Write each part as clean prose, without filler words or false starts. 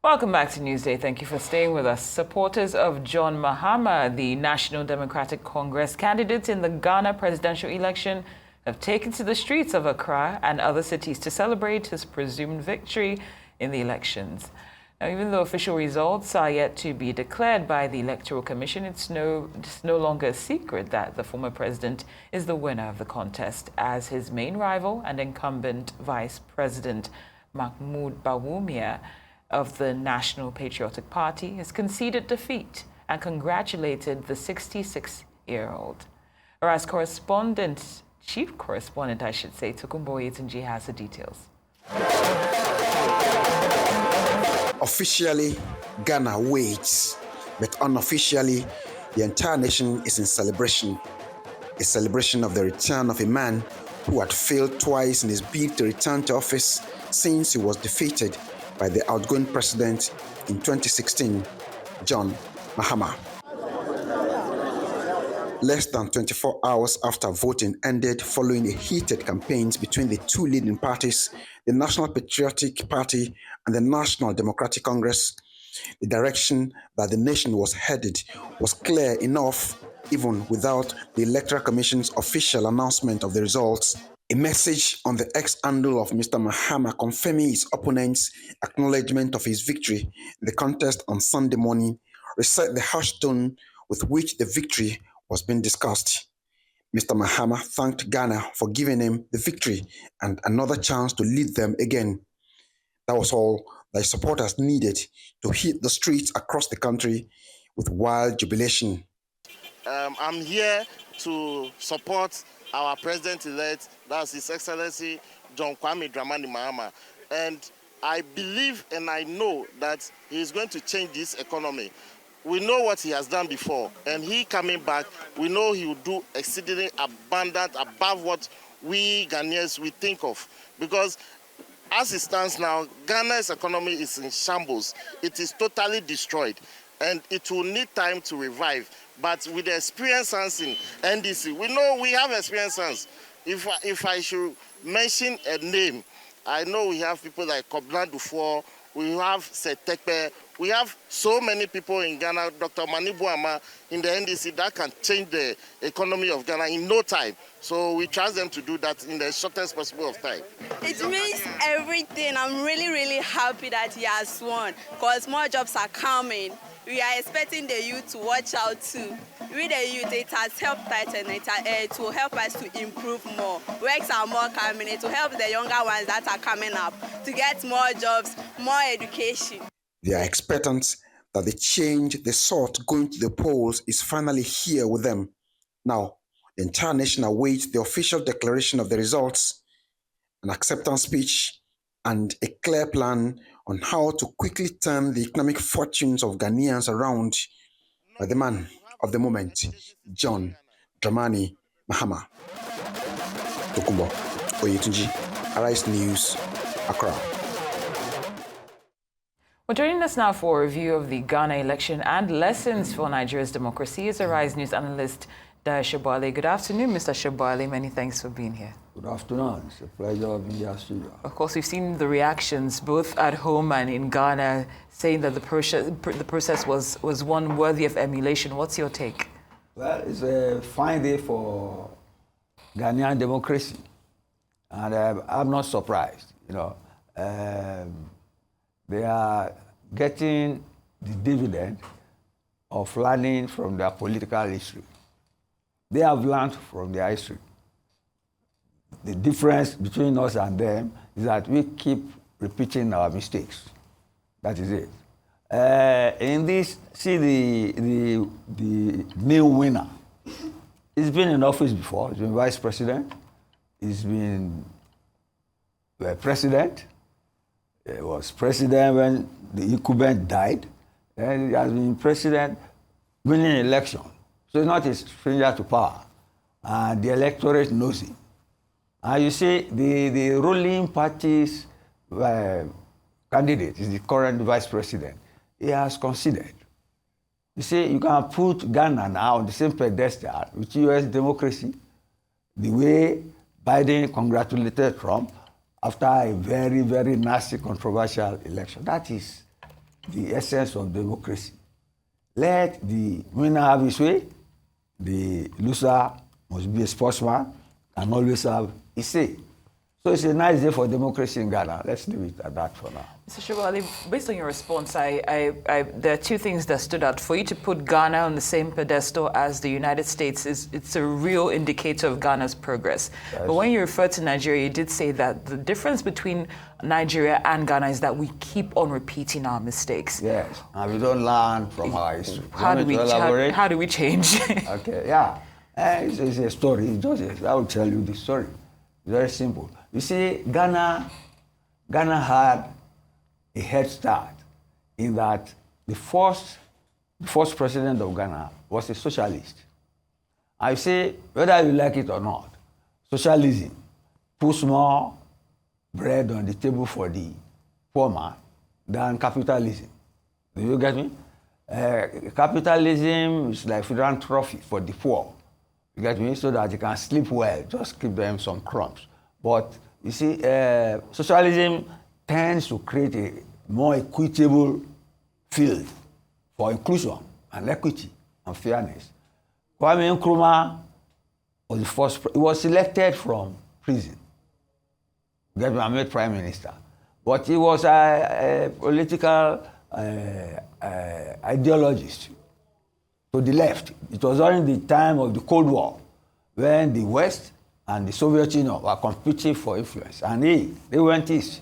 Welcome back to Newsday. Thank you for staying with us. Supporters of John Mahama, the National Democratic Congress candidate in the Ghana presidential election, have taken to the streets of Accra and other cities to celebrate his presumed victory in the elections. Now, even though official results are yet to be declared by the Electoral Commission, it's no longer a secret that the former president is the winner of the contest, as his main rival and incumbent Vice President Mahmoud Bawumia of the National Patriotic Party has conceded defeat and congratulated the 66-year-old. Whereas chief correspondent, Tokumbo Yetunji has the details. Officially, Ghana waits, but unofficially, the entire nation is in celebration. A celebration of the return of a man who had failed twice in his bid to return to office since he was defeated by the outgoing president in 2016, John Mahama. Less than 24 hours after voting ended following heated campaigns between the two leading parties, the National Patriotic Party and the National Democratic Congress, the direction that the nation was headed was clear enough even without the Electoral Commission's official announcement of the results. A message on the X handle of Mr. Mahama confirming his opponent's acknowledgement of his victory in the contest on Sunday morning reset the harsh tone with which the victory was being discussed. Mr. Mahama thanked Ghana for giving him the victory and another chance to lead them again. That was all that his supporters needed to hit the streets across the country with wild jubilation. I'm here to support our president-elect, that's His Excellency John Kwame Dramani Mahama. And I believe and I know that he is going to change this economy. We know what he has done before, and he coming back, we know he will do exceedingly abundant above what we Ghanaians we think of. Because as it stands now, Ghana's economy is in shambles. It is totally destroyed, and it will need time to revive. But with the experience in NDC, we know we have experience. If I should mention a name, I know we have people like Koblan Dufour, we have Setekpe, we have so many people in Ghana, Dr. Manibuama in the NDC that can change the economy of Ghana in no time. So we trust them to do that in the shortest possible of time. It means everything. I'm really, really happy that he has won because more jobs are coming. We are expecting the youth to watch out too. With the youth, it has helped us and it will help us to improve more. Works are more coming. It will help the younger ones that are coming up to get more jobs, more education. They are expectant that the change they sought going to the polls is finally here with them. Now, the entire nation awaits the official declaration of the results, an acceptance speech, and a clear plan on how to quickly turn the economic fortunes of Ghanaians around by the man of the moment, John Dramani Mahama. Tokumbo Oyetunji, Arise News, Accra. Well, joining us now for a review of the Ghana election and lessons for Nigeria's democracy is Arise News analyst Dayo Sobowale. Good afternoon, Mr. Sobowale. Many thanks for being here. Good afternoon. It's a pleasure being here studio. Of course, we've seen the reactions both at home and in Ghana saying that the process was one worthy of emulation. What's your take? Well, it's a fine day for Ghanaian democracy, and I'm not surprised. They are getting the dividend of learning from their political history. They have learned from their history. The difference between us and them is that we keep repeating our mistakes. That is it. In this, see the new winner. He's been in office before. He's been vice president. He's been president. He was president when the incumbent died. And he has been president winning election. So he's not a stranger to power. And the electorate knows him. And you see, the ruling party's candidate is the current vice president. He has conceded. You see, you can put Ghana now on the same pedestal with US democracy, the way Biden congratulated Trump after a very, very nasty, controversial election. That is the essence of democracy. Let the winner have his way, the loser must be a sportsman and always have his say. So it's a nice day for democracy in Ghana. Let's leave it at that for now. Mr. Sobowale, based on your response, there are two things that stood out. For you to put Ghana on the same pedestal as the United States, it's a real indicator of Ghana's progress. Yes. But when you refer to Nigeria, you did say that the difference between Nigeria and Ghana is that we keep on repeating our mistakes. Yes, and we don't learn from our history. How do we change? Okay, yeah. It's a story. I will tell you the story. Very simple. You see, Ghana had a head start in that the first president of Ghana was a socialist. I say, whether you like it or not, socialism puts more bread on the table for the poor man than capitalism. Do you get me? Capitalism is like philanthropy for the poor. You get me? So that you can sleep well, just give them some crumbs. But you see, socialism tends to create a more equitable field for inclusion and equity and fairness. Kwame Nkrumah was the first, he was selected from prison. Get me? And made prime minister. But he was a political ideologist to the left. It was during the time of the Cold War when the West and the Soviet Union were competing for influence. And they went east.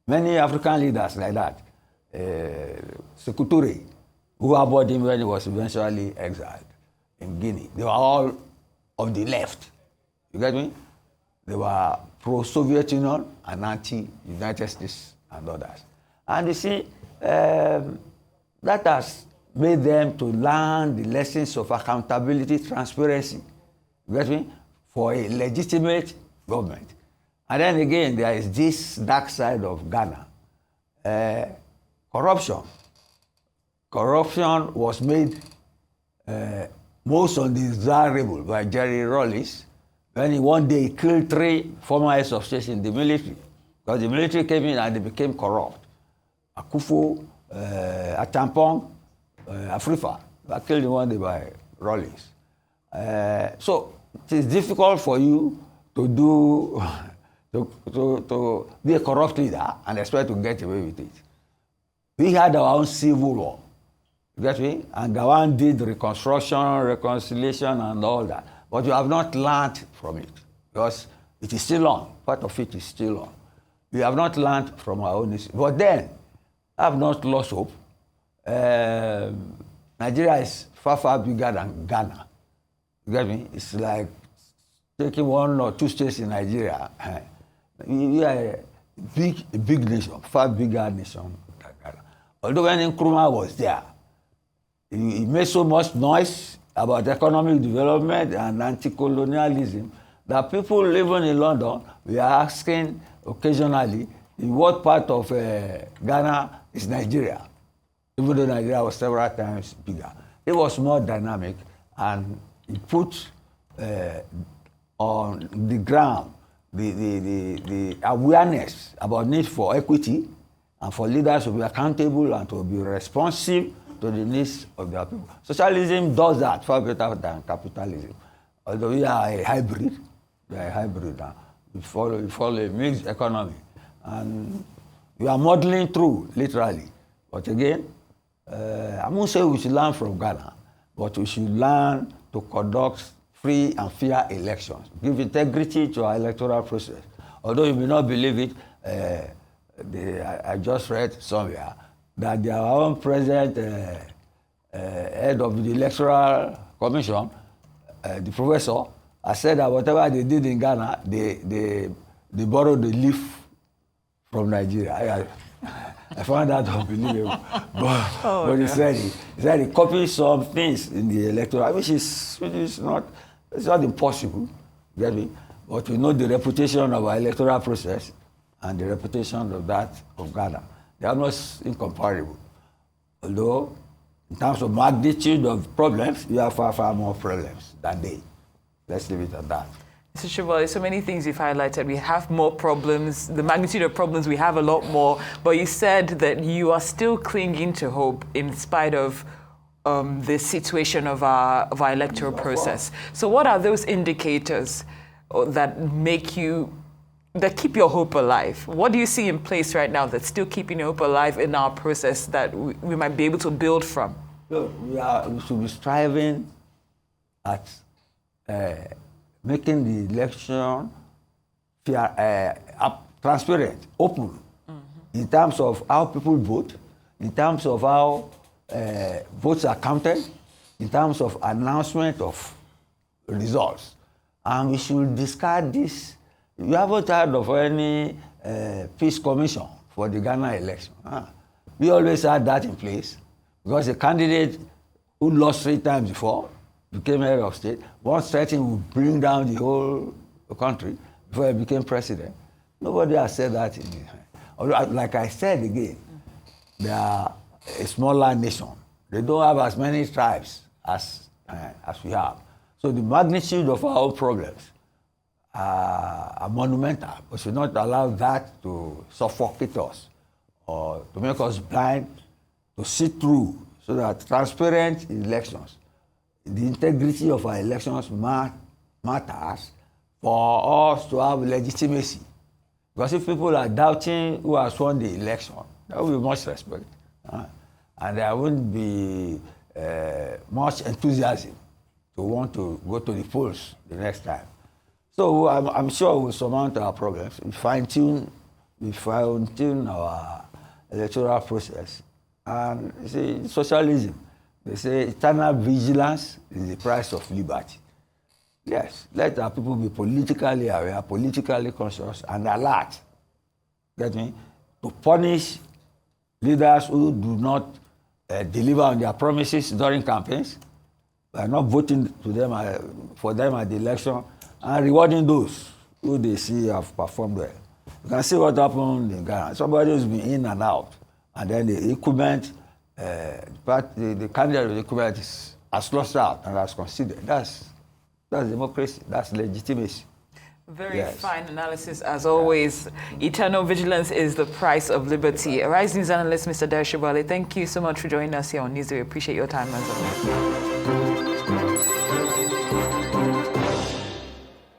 Many African leaders like that, Sekou Touré, who aboard him when he was eventually exiled in Guinea, they were all of the left. You get me? They were pro-Soviet Union and anti-United States and others. And you see, that has made them to learn the lessons of accountability, transparency, you get me, for a legitimate government. And then again, there is this dark side of Ghana, corruption. Corruption was made most undesirable by Jerry Rawlings when he one day killed 3 former heads of state in the military, because the military came in and they became corrupt. Akufo, Atampong, Afrifa were killed one day by Rawlings. So it is difficult for you to do to be a corrupt leader and expect to get away with it. We had our own civil war, you get me? And Gawan did reconstruction, reconciliation, and all that. But you have not learned from it because it is still on. Part of it is still on. We have not learned from our own history. But then, I have not lost hope. Nigeria is far, far bigger than Ghana. You get me? It's like taking 1 or 2 states in Nigeria. We are a big nation, far bigger nation than Ghana. Although when Nkrumah was there, he made so much noise about economic development and anti-colonialism that people living in London were asking occasionally in what part of Ghana is Nigeria, even though Nigeria was several times bigger. It was more dynamic, and it put on the ground the awareness about need for equity and for leaders to be accountable and to be responsive to the needs of their people. Socialism does that far better than capitalism. Although we are a hybrid, now. We follow a mixed economy. And we are modeling through, literally. But again, I won't say we should learn from Ghana, but we should learn to conduct free and fair elections, give integrity to our electoral process. Although you may not believe it, I just read somewhere that their own president, head of the Electoral Commission, the professor, has said that whatever they did in Ghana, they borrowed the leaf from Nigeria. I found that unbelievable. But he said he copied some things in the electoral, which is not impossible, get me? But we know the reputation of our electoral process and the reputation of that of Ghana. They are almost incomparable. Although, in terms of magnitude of problems, we have far, far more problems than they. Let's leave it at that. Mr. Sobowale, so many things you've highlighted. We have more problems, the magnitude of problems, we have a lot more, but you said that you are still clinging to hope in spite of the situation of our electoral process. So what are those indicators that keep your hope alive? What do you see in place right now that's still keeping your hope alive in our process that we might be able to build from? So we should be striving at making the election fair, transparent, open, in terms of how people vote, in terms of how votes are counted, in terms of announcement of results. And we should discard this. You haven't heard of any peace commission for the Ghana election. We always had that in place because a candidate who lost 3 times before became head of state, once threatened would bring down the whole country before he became president. Nobody has said that in the, like I said again, they are a smaller nation. They don't have as many tribes as we have. So the magnitude of our problems are monumental. We should not allow that to suffocate us or to make us blind, to see through, so that transparent elections, the integrity of our elections matters for us to have legitimacy. Because if people are doubting who has won the election, there will be much respect. And there won't be much enthusiasm to want to go to the polls the next time. So I'm sure we'll surmount our problems. We fine-tune our electoral process. And you see, socialism, they say eternal vigilance is the price of liberty. Yes, let our people be politically aware, politically conscious, and alert. Get me? To punish leaders who do not deliver on their promises during campaigns, by not voting to them for them at the election, and rewarding those who they see have performed well. You can see what happened in Ghana. Somebody who's been in and out, and then the equipment, the candidate of the equipment has lost out and has conceded. That's democracy. That's legitimacy. Very fine analysis, as always. Eternal vigilance is the price of liberty. Arise News analyst, Mr. Dayo, thank you so much for joining us here on News. We appreciate your time as always.